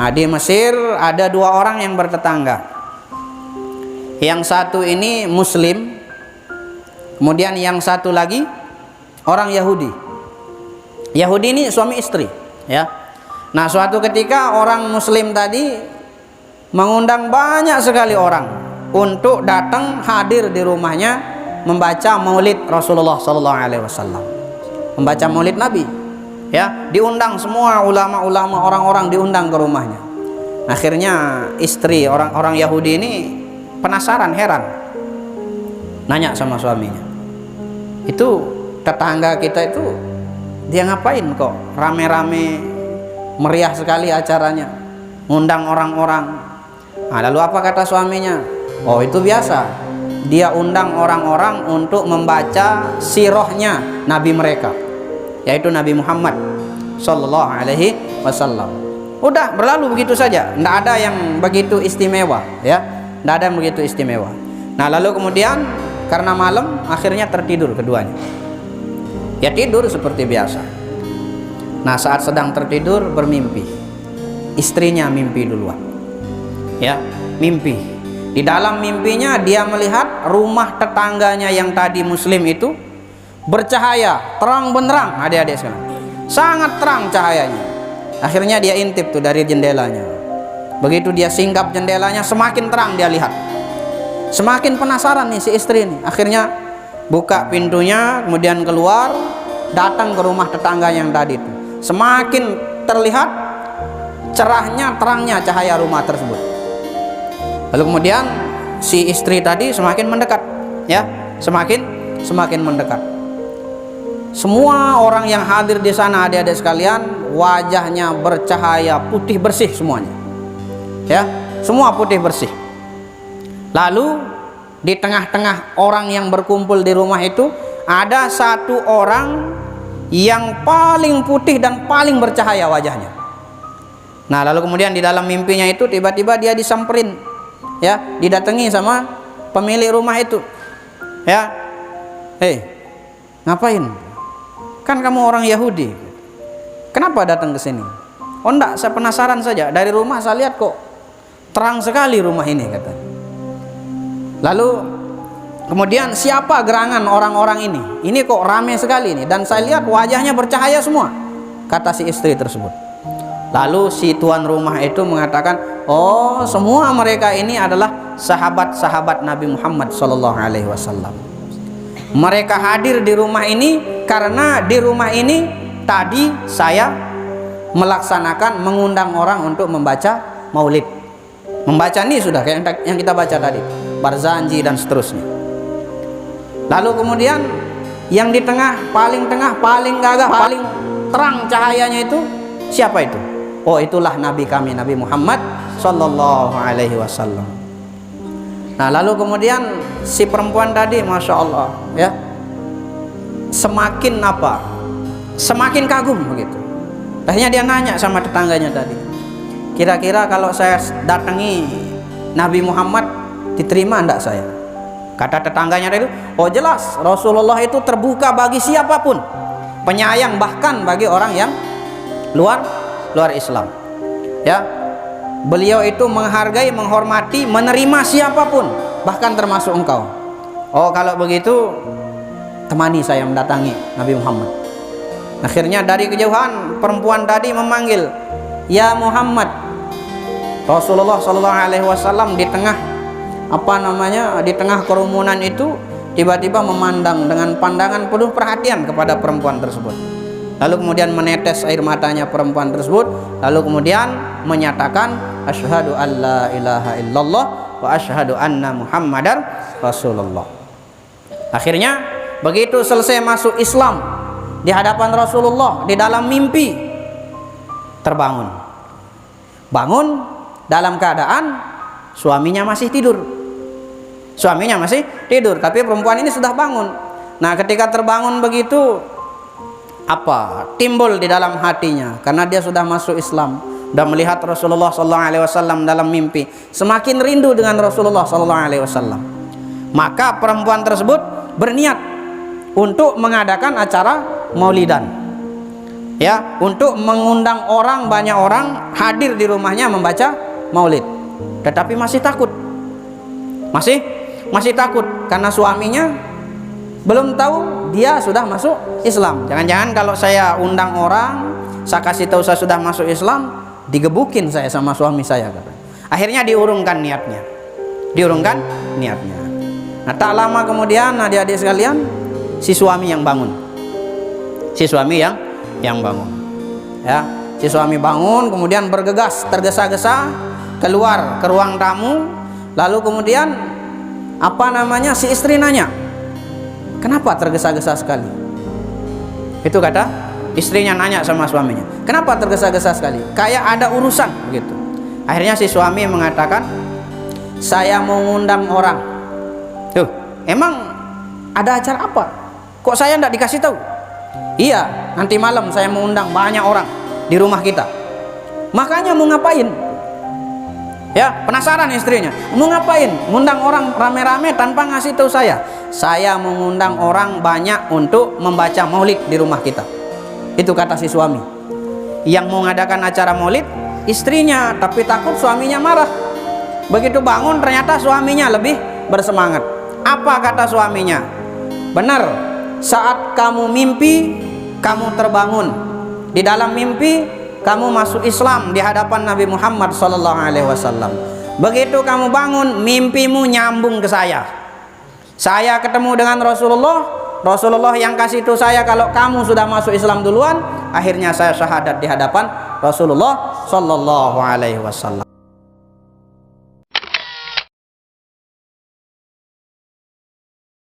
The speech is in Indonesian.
Nah, di Mesir ada dua orang yang bertetangga. Yang satu ini Muslim, kemudian yang satu lagi orang Yahudi. Yahudi ini suami istri, ya. Nah, suatu ketika orang Muslim tadi mengundang banyak sekali orang untuk datang hadir di rumahnya membaca Maulid Rasulullah SAW, membaca Maulid Nabi. Ya, diundang semua ulama-ulama, orang-orang diundang ke rumahnya. Akhirnya istri orang-orang Yahudi ini penasaran, heran, nanya sama suaminya, itu tetangga kita itu dia ngapain kok rame-rame meriah sekali acaranya, ngundang orang-orang. Nah, lalu apa kata suaminya? Oh, itu biasa, dia undang orang-orang untuk membaca sirahnya Nabi mereka, yaitu Nabi Muhammad Sallallahu Alaihi Wasallam. Udah berlalu begitu saja, tidak ada yang begitu istimewa, ya, tidak ada yang begitu istimewa. Nah, lalu kemudian karena malam akhirnya tertidur keduanya. Ya, tidur seperti biasa. Nah, saat sedang tertidur bermimpi, istrinya mimpi duluan, ya, mimpi. Di dalam mimpinya dia melihat rumah tetangganya yang tadi Muslim itu bercahaya terang benderang, adik-adik sekalian, sangat terang cahayanya. Akhirnya dia intip tuh dari jendelanya. Begitu dia singgap jendelanya, semakin terang dia lihat. Semakin penasaran nih si istri ini. Akhirnya buka pintunya, kemudian keluar, datang ke rumah tetangga yang tadi itu. Semakin terlihat cerahnya, terangnya cahaya rumah tersebut. Lalu kemudian si istri tadi semakin mendekat, ya, semakin mendekat. Semua orang yang hadir di sana, adik-adik sekalian, wajahnya bercahaya putih bersih semuanya, ya, semua putih bersih. Lalu di tengah-tengah orang yang berkumpul di rumah itu ada satu orang yang paling putih dan paling bercahaya wajahnya. Nah, lalu kemudian di dalam mimpinya itu tiba-tiba dia disamperin, ya, didatangi sama pemilik rumah itu, ya, hei, ngapain? Kan kamu orang Yahudi, kenapa datang ke sini? Oh, enggak, saya penasaran saja. Dari rumah saya lihat kok terang sekali rumah ini, kata. Lalu kemudian siapa gerangan orang-orang ini? Ini kok ramai sekali ini, dan saya lihat wajahnya bercahaya semua, kata si istri tersebut. Lalu si tuan rumah itu mengatakan, oh, semua mereka ini adalah sahabat-sahabat Nabi Muhammad SAW. Mereka hadir di rumah ini karena di rumah ini tadi saya melaksanakan mengundang orang untuk membaca Maulid. Membaca ini sudah kayak yang kita baca tadi, Barzanji dan seterusnya. Lalu kemudian yang di tengah, paling gagah, paling terang cahayanya itu siapa itu? Oh, itulah Nabi kami, Nabi Muhammad Sallallahu Alaihi Wasallam. Nah, lalu kemudian si perempuan tadi, masya Allah, ya, semakin apa? Semakin kagum begitu. Akhirnya dia nanya sama tetangganya tadi, kira-kira kalau saya datangi Nabi Muhammad diterima enggak saya? Kata tetangganya tadi, oh jelas, Rasulullah itu terbuka bagi siapapun, penyayang bahkan bagi orang yang luar Islam, ya. Beliau itu menghargai, menghormati, menerima siapapun, bahkan termasuk engkau. Oh, kalau begitu temani saya mendatangi Nabi Muhammad. Akhirnya dari kejauhan perempuan tadi memanggil, ya Muhammad. Rasulullah SAW di tengah di tengah kerumunan itu tiba-tiba memandang dengan pandangan penuh perhatian kepada perempuan tersebut. Lalu kemudian menetes air matanya perempuan tersebut, lalu kemudian menyatakan asyhadu alla ilaha illallah wa asyhadu anna muhammadar rasulullah. Akhirnya begitu selesai masuk Islam di hadapan Rasulullah di dalam mimpi, terbangun. Bangun dalam keadaan suaminya masih tidur. Suaminya masih tidur, tapi perempuan ini sudah bangun. Nah, ketika terbangun begitu, apa timbul di dalam hatinya? Karena dia sudah masuk Islam dan melihat Rasulullah SAW dalam mimpi, semakin rindu dengan Rasulullah SAW. Maka perempuan tersebut berniat untuk mengadakan acara maulidan, ya, untuk mengundang orang, banyak orang hadir di rumahnya membaca maulid, tetapi masih takut, masih takut karena suaminya belum tahu dia sudah masuk Islam. Jangan-jangan kalau saya undang orang, saya kasih tahu saya sudah masuk Islam, digebukin saya sama suami saya. Akhirnya diurungkan niatnya. Nah, tak lama kemudian adik-adik sekalian, si suami yang bangun. Ya, si suami bangun, kemudian bergegas, tergesa-gesa keluar ke ruang tamu. Lalu kemudian si istri nanya, kenapa tergesa-gesa sekali? Itu kata istrinya nanya sama suaminya, kenapa tergesa-gesa sekali? Kayak ada urusan begitu. Akhirnya si suami mengatakan, saya mau ngundang orang. Tuh, emang ada acara apa? Kok saya tidak dikasih tahu? Iya, nanti malam saya mau undang banyak orang di rumah kita. Makanya mau ngapain? Ya, penasaran istrinya. Mau ngapain? Ngundang orang rame-rame tanpa ngasih tahu saya. Saya mengundang orang banyak untuk membaca maulid di rumah kita. Itu kata si suami. Yang mau ngadakan acara maulid istrinya, tapi takut suaminya marah. Begitu bangun ternyata suaminya lebih bersemangat. Apa kata suaminya? Benar, saat kamu mimpi, kamu terbangun. Di dalam mimpi kamu masuk Islam di hadapan Nabi Muhammad SAW. Begitu kamu bangun, mimpimu nyambung ke saya. Saya ketemu dengan Rasulullah yang kasih tahu saya kalau kamu sudah masuk Islam duluan. Akhirnya saya syahadat di hadapan Rasulullah SAW.